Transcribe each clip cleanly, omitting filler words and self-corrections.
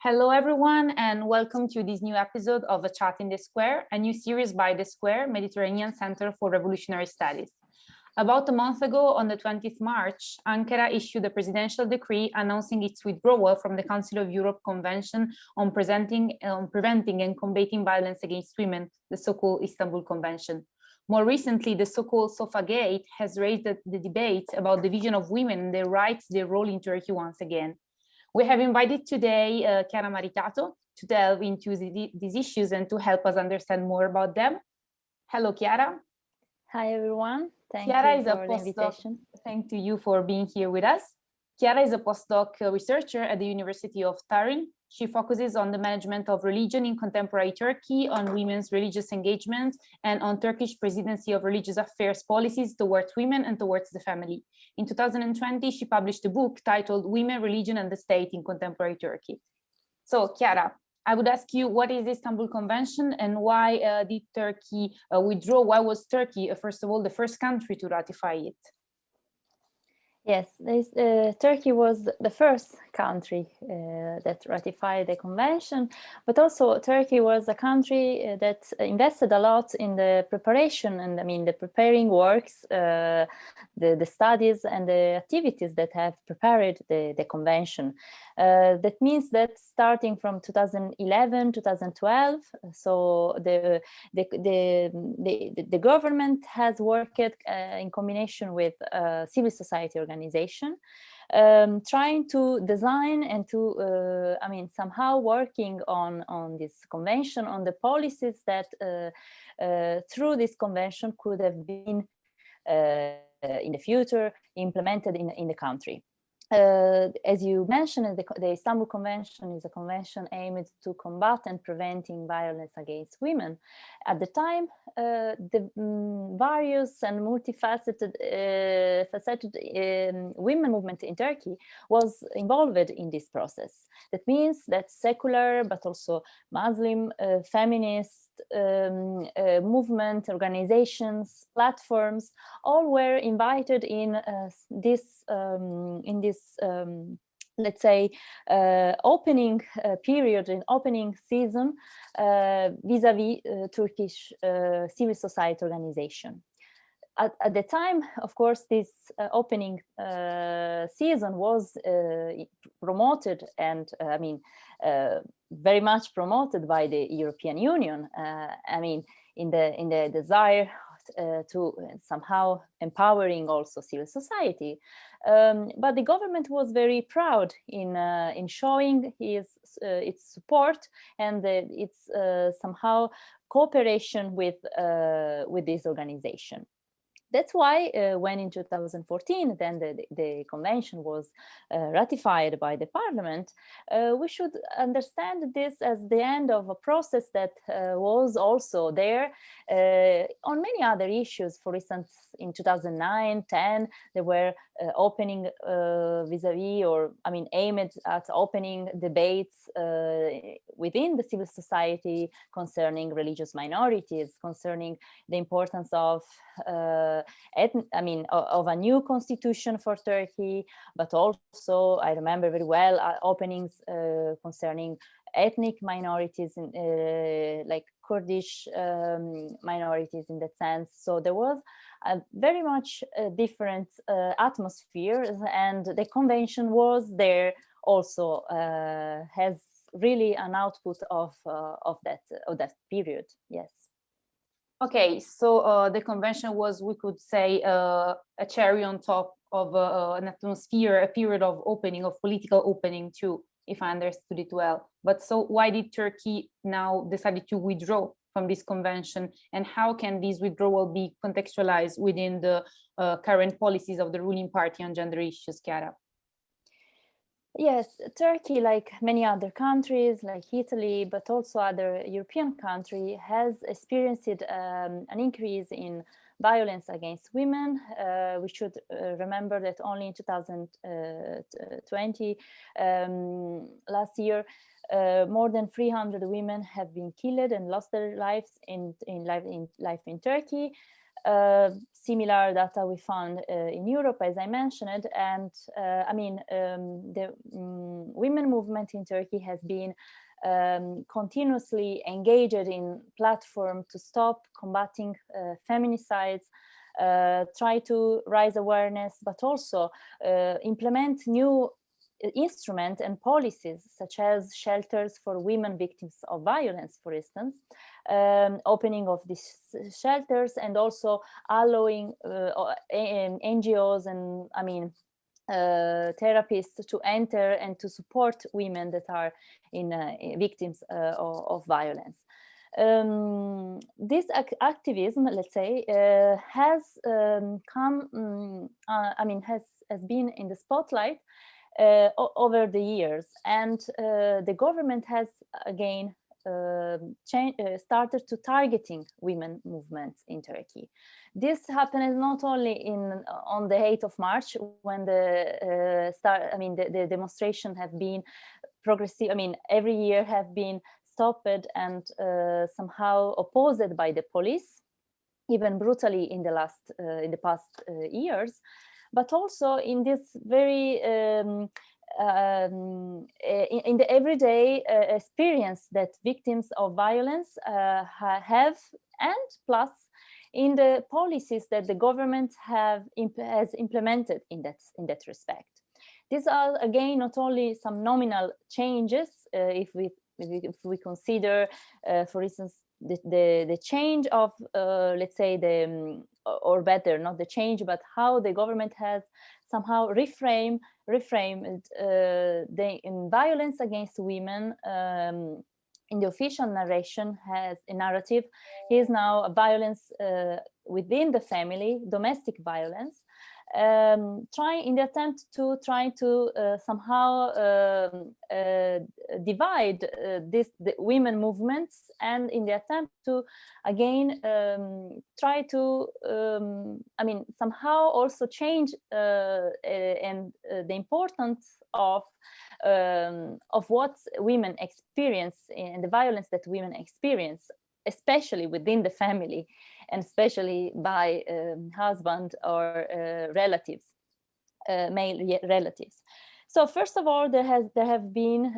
Hello, everyone, and welcome to this new episode of A Chat in TheSquare, a new series by TheSquare, Mediterranean Center for Revolutionary Studies. About a month ago, on the 20th March, Ankara issued a presidential decree announcing its withdrawal from the Council of Europe Convention on preventing and combating violence against women, the so-called Istanbul Convention. More recently, the so-called Sofa Gate has raised the debate about the vision of women and their rights, their role in Turkey once again. We have invited today Chiara Maritato to delve into these issues and to help us understand more about them. Hello, Chiara. Hi, everyone. Thank Chiara you is a for the invitation. Thank you for being here with us. Chiara is a postdoc researcher at the University of Turin. She focuses on the management of religion in contemporary Turkey, on women's religious engagement, and on Turkish presidency of religious affairs policies towards women and towards the family. In 2020, she published a book titled Women, Religion and the State in Contemporary Turkey. So, Chiara, I would ask you, what is the Istanbul Convention and why did Turkey withdraw? Why was Turkey, first of all, the first country to ratify it? Yes, Turkey was the first country that ratified the convention, but also Turkey was a country that invested a lot in the preparation and the preparing works, the studies and the activities that have prepared the convention. That means that starting from 2011, 2012, so the government has worked in combination with civil society organization, trying to design and to, somehow working on this convention, on the policies that through this convention could have been in the future implemented in the country. As you mentioned, the Istanbul Convention is a convention aimed to combat and preventing violence against women. At the time, the various and multifaceted women movement in Turkey was involved in this process. That means that secular, but also Muslim, feminist movement, organizations, platforms, all were invited in this let's say, opening period and opening season vis-a-vis Turkish civil society organization. At the time, of course, this opening season was promoted and, very much promoted by the European Union. In the desire to somehow empowering also civil society, but the government was very proud in showing its support and its somehow cooperation with this organization. That's why when in 2014, then the convention was ratified by the parliament, we should understand this as the end of a process that was also there on many other issues. For instance, in 2009-10, there were opening vis-a-vis, or aimed at opening debates within the civil society concerning religious minorities, concerning the importance of of a new constitution for Turkey, but also I remember very well openings concerning ethnic minorities, like Kurdish minorities in that sense. So there was a very much different atmosphere, and the convention was there also has really an output of that period. Yes. Okay, so the convention was, we could say, a cherry on top of an atmosphere, a period of opening, of political opening too, if I understood it well. But so why did Turkey now decided to withdraw from this convention, and how can this withdrawal be contextualized within the current policies of the ruling party on gender issues, Chiara? Yes, Turkey, like many other countries, like Italy, but also other European countries, has experienced an increase in violence against women. We should remember that only in 2020, last year, more than 300 women have been killed and lost their lives in Turkey. Similar data we found in Europe, as I mentioned, and the women movement in Turkey has been continuously engaged in platform to stop combating feminicides, try to raise awareness, but also implement new instruments and policies, such as shelters for women victims of violence, for instance, opening of these shelters, and also allowing NGOs and therapists to enter and to support women that are victims of violence. This activism, let's say, has been in the spotlight over the years, and the government has again started to targeting women movements in Turkey. This happened not only on the 8th of March, when the demonstration have been progressive. Every year have been stopped and somehow opposed by the police, even brutally in the past years, but also in this very in the everyday experience that victims of violence have, and plus in the policies that the government has implemented in that respect. These are again not only some nominal changes, if we consider, for instance, the change of, let's say, or better, not the change, but how the government has somehow reframed the violence against women in the official narration has a narrative is now a violence within the family, domestic violence, in the attempt to somehow divide the women movements, and in the attempt to again try to somehow also change and the importance of what women experience and the violence that women experience, especially within the family, and especially by husband or relatives, male relatives. So first of all, there have been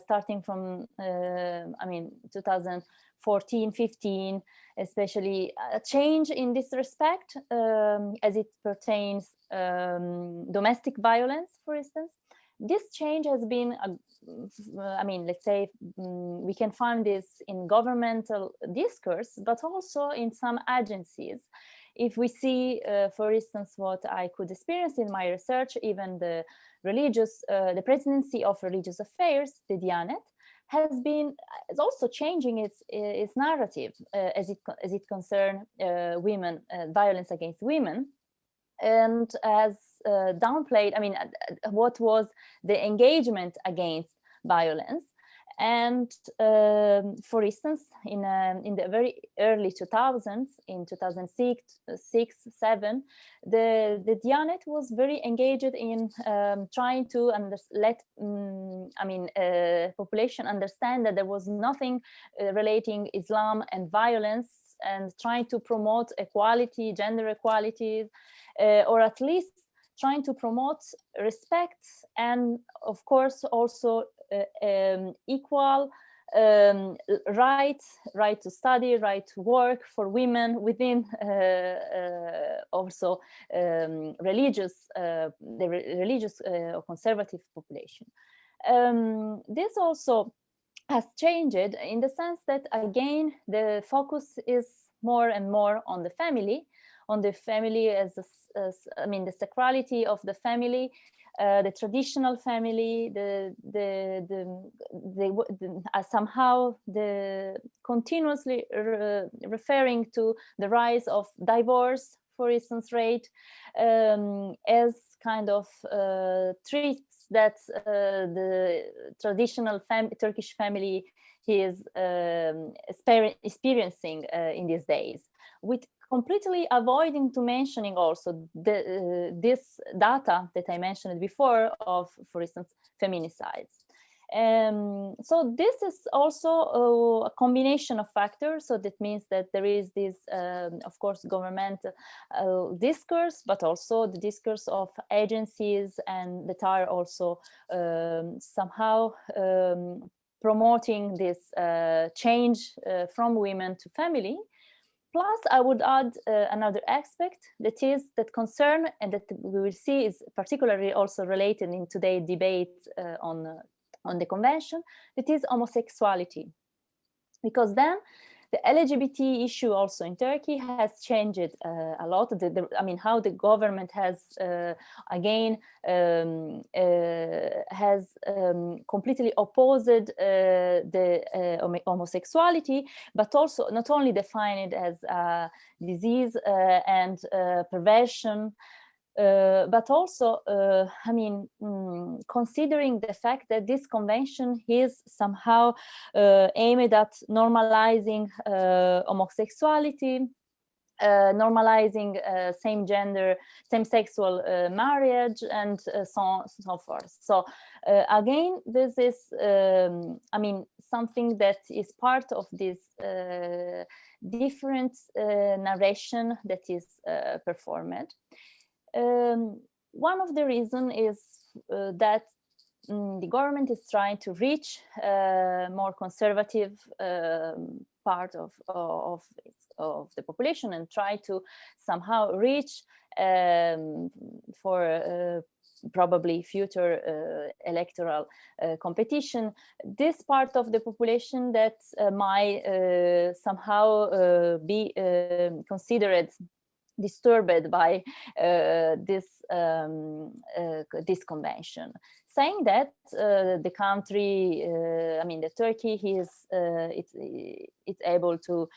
starting from 2014-15, especially a change in this respect as it pertains domestic violence, for instance. This change has been, let's say, we can find this in governmental discourse, but also in some agencies. If we see, for instance, what I could experience in my research, even the Presidency of Religious Affairs, the Diyanet, is also changing its narrative as it concerns women, violence against women, and as downplayed, what was the engagement against violence. And for instance, in the very early 2000s, in 2006, 2007, the Diyanet was very engaged in trying to let population understand that there was nothing relating Islam and violence, and trying to promote equality, gender equality, or at least trying to promote respect, and of course also equal right to study, right to work for women within also religious or conservative population. This also has changed in the sense that again the focus is more and more on the family as the sacrality of the family, the traditional family, somehow the continuously referring to the rise of divorce, for instance, rate, as kind of treats that the traditional Turkish family is experiencing in these days, with completely avoiding to mentioning also this data that I mentioned before of, for instance, feminicides. So this is also a combination of factors. So that means that there is this, of course, governmental discourse, but also the discourse of agencies, and that are also somehow promoting this change from women to family. Plus, I would add another aspect that concern, and that we will see is particularly also related in today's debate on the convention, that is homosexuality. Because then the LGBT issue also in Turkey has changed a lot. I mean, how the government has again completely opposed the homosexuality, but also not only define it as a disease and perversion, but also, I mean, considering the fact that this convention is somehow aimed at normalizing homosexuality, normalizing same-sexual marriage, and so on and so forth. So again, this is, I mean, something that is part of this different narration that is performed. One of the reasons is that the government is trying to reach more conservative part of the population, and try to somehow reach for probably future electoral competition, this part of the population that might somehow be considered disturbed by this convention, saying that the country, I mean, the Turkey, it's able to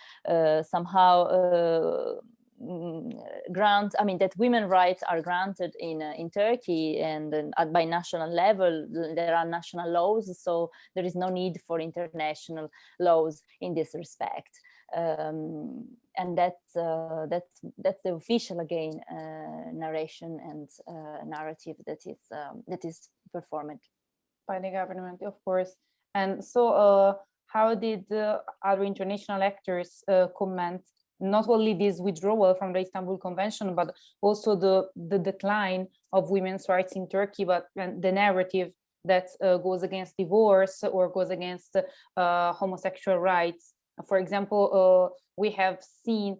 somehow grant, I mean, that women's rights are granted in Turkey, and by national level there are national laws, so there is no need for international laws in this respect. And that's the official again narration and narrative that is performed by the government, of course. And so, how did other international actors comment not only this withdrawal from the Istanbul Convention, but also the decline of women's rights in Turkey, but the narrative that goes against divorce or goes against homosexual rights? For example, we have seen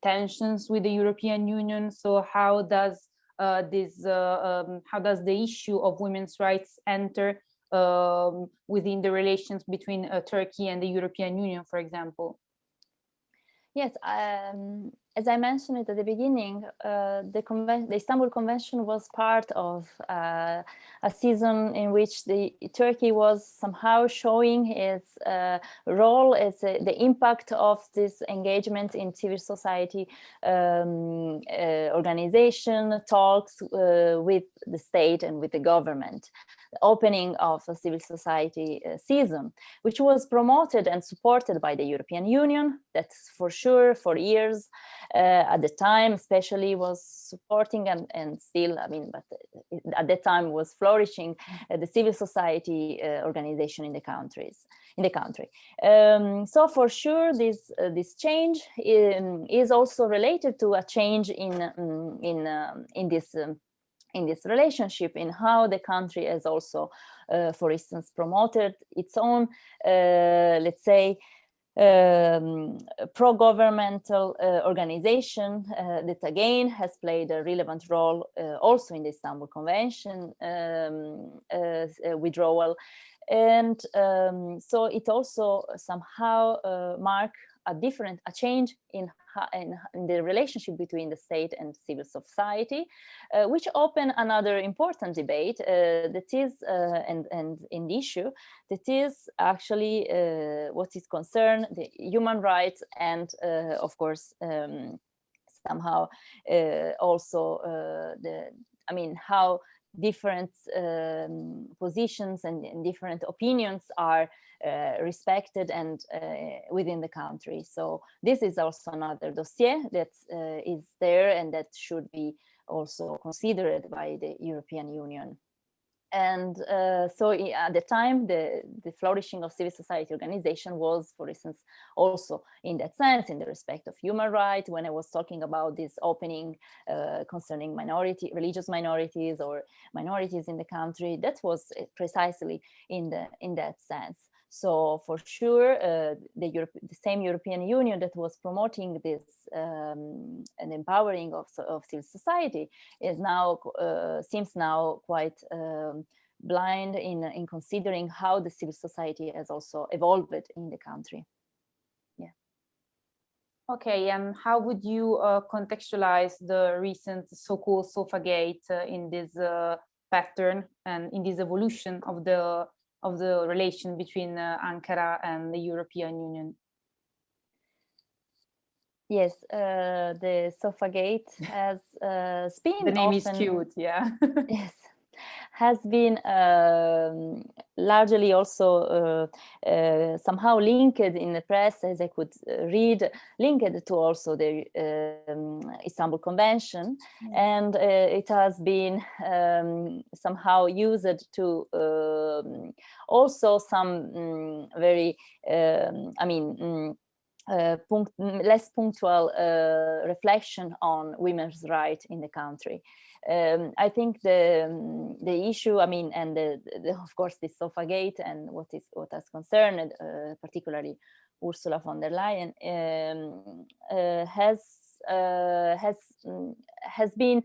tensions with the European Union. So how does the issue of women's rights enter within the relations between Turkey and the European Union, for example? Yes, as I mentioned it at the beginning, the Istanbul Convention was part of a season in which Turkey was somehow showing its role as the impact of this engagement in civil society organization, talks with the state and with the government. The opening of a civil society season, which was promoted and supported by the European Union, that's for sure, for years. At the time, especially, was supporting and still, I mean, but at that time was flourishing the civil society organization in the country. So for sure, this change is also related to a change in this relationship, in how the country has also, for instance, promoted its own, let's say, pro-governmental organization that again has played a relevant role also in the Istanbul Convention withdrawal. And so it also somehow marked a change in the relationship between the state and civil society, which opened another important debate that is, and in the issue, that is actually what is concerned the human rights and, of course, somehow also how different positions and different opinions are respected and within the country. So this is also another dossier that is there and that should be also considered by the European Union. And so at the time, the flourishing of civil society organization was, for instance, also in that sense, in the respect of human rights. When I was talking about this opening concerning religious minorities or minorities in the country, that was precisely in that sense. So for sure, the same European Union that was promoting this and empowering of civil society is now seems now quite blind in considering how the civil society has also evolved in the country. Yeah. Okay, and how would you contextualize the recent so-called Sofagate in this pattern and in this evolution of the relation between Ankara and the European Union? Yes, the Sofagate has been the name often, is cute, yeah. Yes, has been largely also somehow linked in the press, as I could read, linked to also the Istanbul Convention, and it has been somehow used to also some very, less punctual reflection on women's rights in the country. I think the issue, and of course, this Sofagate and what has concerned particularly Ursula von der Leyen has been,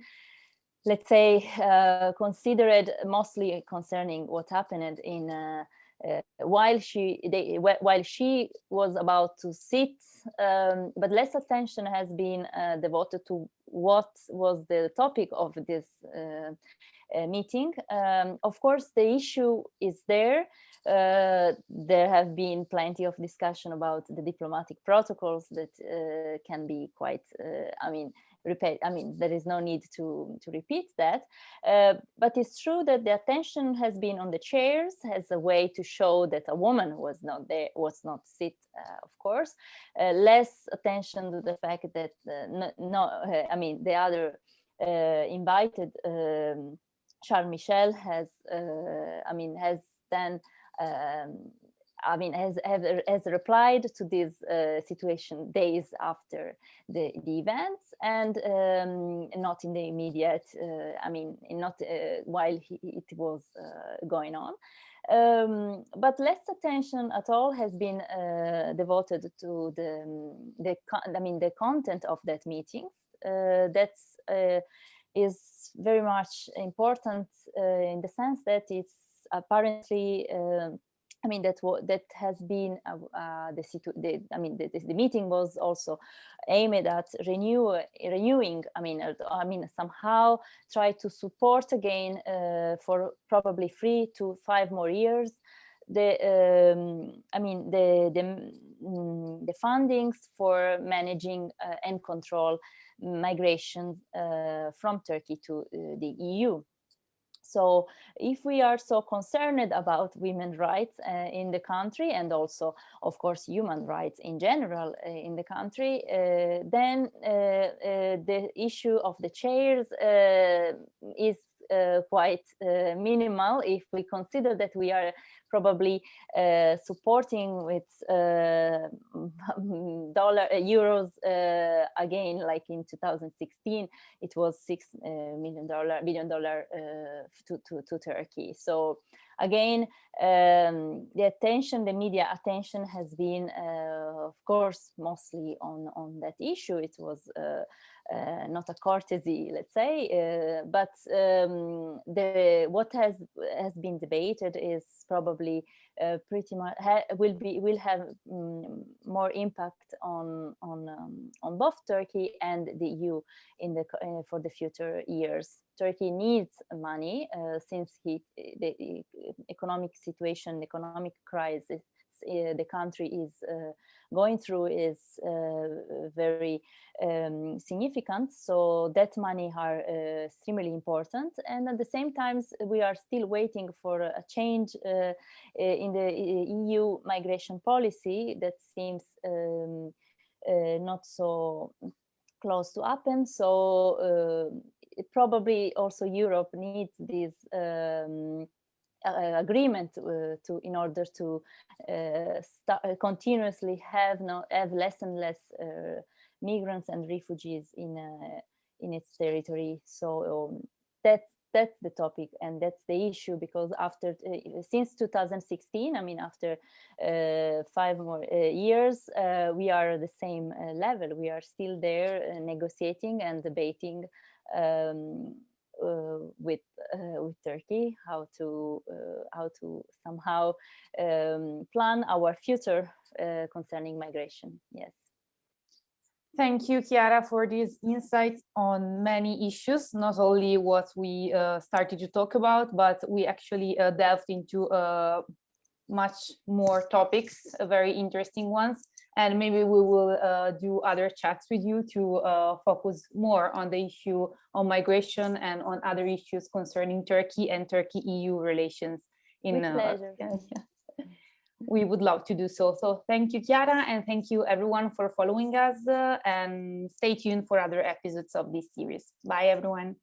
let's say, considered mostly concerning what happened in. While she was about to sit, but less attention has been devoted to what was the topic of this meeting. Of course, the issue is there. There have been plenty of discussion about the diplomatic protocols that can be quite, there is no need to repeat that, but it's true that the attention has been on the chairs as a way to show that a woman was not there, was not sit, of course. Less attention to the fact that the other invited, Charles Michel, has then. Has replied to this situation days after the events, and not in the immediate, not while it was going on. But less attention at all has been devoted to the content of that meeting. That's is very much important in the sense that it's apparently. That has been the meeting was also aimed at renewing. Somehow try to support again for probably 3 to 5 more years the fundings for managing and control migration from Turkey to the EU. So if we are so concerned about women's rights in the country, and also, of course, human rights in general in the country, then the issue of the chairs is quite minimal if we consider that we are probably supporting with euros again, like in 2016 it was $6 billion to Turkey. So again, the media attention has been of course mostly on that issue. It was not a courtesy, let's say, but what has been debated is probably pretty much will have more impact on both Turkey and the EU for the future years. Turkey needs money since the economic situation, the economic crisis the country is going through is very significant. So that money are extremely important. And at the same time, we are still waiting for a change in the EU migration policy that seems not so close to happen. So probably also Europe needs this agreement in order to continuously have less and less migrants and refugees in its territory. So that's the topic, and that's the issue, because after since 2016, I mean, after 5 more years, we are at the same level. We are still there negotiating and debating with Turkey how to somehow plan our future concerning migration. Yes. Thank you, Chiara, for these insights on many issues, not only what we started to talk about, but we actually delved into much more topics, very interesting ones. And maybe we will do other chats with you to focus more on the issue of migration and on other issues concerning Turkey and Turkey-EU relations. With pleasure. We would love to do so. So thank you, Chiara, and thank you everyone for following us, and stay tuned for other episodes of this series. Bye, everyone.